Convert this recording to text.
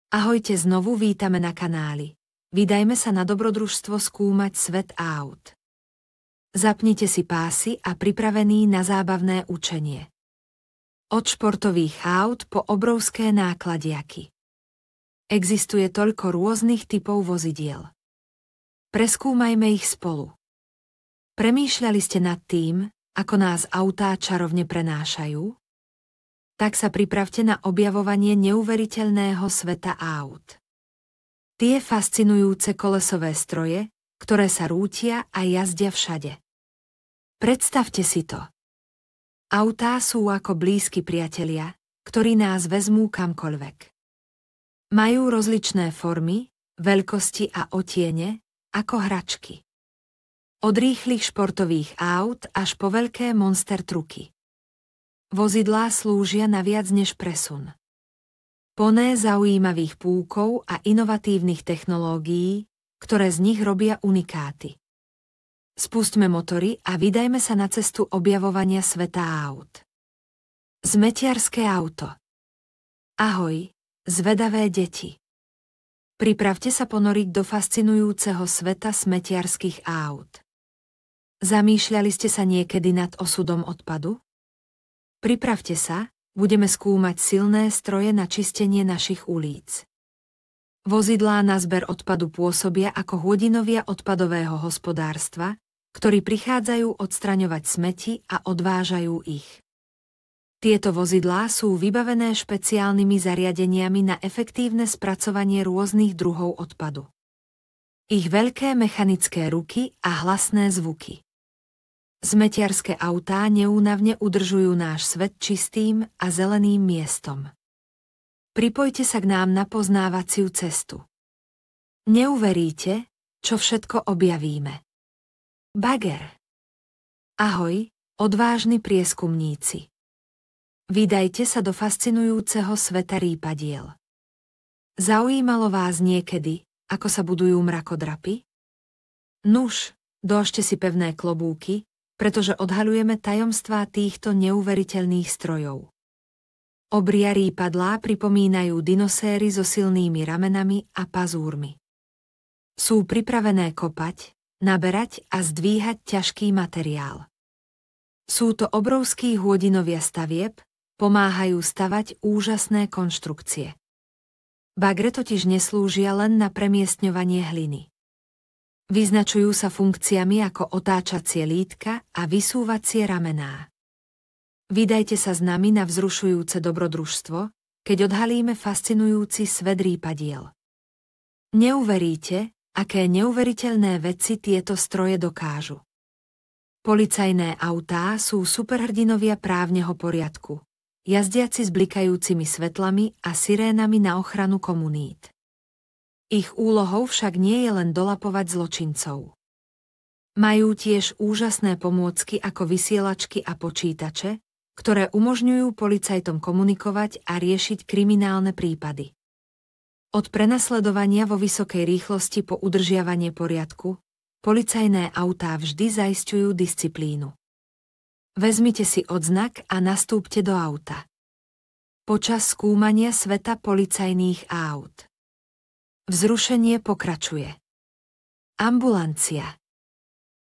Ahojte, znovu vítame na kanáli. Vydajme sa na dobrodružstvo skúmať svet áut. Zapnite si pásy a pripravení na zábavné učenie. Od športových áut po obrovské nákladiaky. Existuje toľko rôznych typov vozidiel. Preskúmajme ich spolu. Premýšľali ste nad tým, ako nás autá čarovne prenášajú? Tak sa pripravte na objavovanie neuveriteľného sveta áut. Tie fascinujúce kolesové stroje, ktoré sa rútia a jazdia všade. Predstavte si to. Autá sú ako blízki priatelia, ktorí nás vezmú kamkoľvek. Majú rozličné formy, veľkosti a otiene, ako hračky. Od rýchlych športových áut až po veľké monster truky. Vozidlá slúžia na viac než presun. Plné zaujímavých púkov a inovatívnych technológií, ktoré z nich robia unikáty. Spustme motory a vydajme sa na cestu objavovania sveta áut. Smetiarske auto. Ahoj, zvedavé deti. Pripravte sa ponoriť do fascinujúceho sveta smetiarských áut. Zamýšľali ste sa niekedy nad osudom odpadu? Pripravte sa, budeme skúmať silné stroje na čistenie našich ulíc. Vozidlá na zber odpadu pôsobia ako hodinovia odpadového hospodárstva, ktorí prichádzajú odstraňovať smeti a odvážajú ich. Tieto vozidlá sú vybavené špeciálnymi zariadeniami na efektívne spracovanie rôznych druhov odpadu. Ich veľké mechanické ruky a hlasné zvuky. Smetiarske autá neúnavne udržujú náš svet čistým a zeleným miestom. Pripojte sa k nám na poznávaciu cestu. Neuveríte, čo všetko objavíme. Bager. Ahoj, odvážni prieskumníci. Vydajte sa do fascinujúceho sveta rýpadiel. Zaujímalo vás niekedy, ako sa budujú mrakodrapy? Nuž, dĺžte si pevné klobúky, pretože odhaľujeme tajomstvá týchto neuveriteľných strojov. Obria rýpadlá pripomínajú dinoséry so silnými ramenami a pazúrmi. Sú pripravené kopať, naberať a zdvíhať ťažký materiál. Sú to obrovskí hôdinovia stavieb, pomáhajú stavať úžasné konštrukcie. Bagre totiž neslúžia len na premiestňovanie hliny. Vyznačujú sa funkciami ako otáčacie lítka a vysúvacie ramená. Vydajte sa s nami na vzrušujúce dobrodružstvo, keď odhalíme fascinujúci svet rýpadiel. Neuveríte, aké neuveriteľné veci tieto stroje dokážu. Policajné autá sú superhrdinovia právneho poriadku, jazdiaci s blikajúcimi svetlami a sirénami na ochranu komunít. Ich úlohou však nie je len dolapovať zločincov. Majú tiež úžasné pomôcky ako vysielačky a počítače, ktoré umožňujú policajtom komunikovať a riešiť kriminálne prípady. Od prenasledovania vo vysokej rýchlosti po udržiavanie poriadku, policajné autá vždy zaisťujú disciplínu. Vezmite si odznak a nastúpte do auta. Počas skúmania sveta policajných áut. Vzrušenie pokračuje. Ambulancia.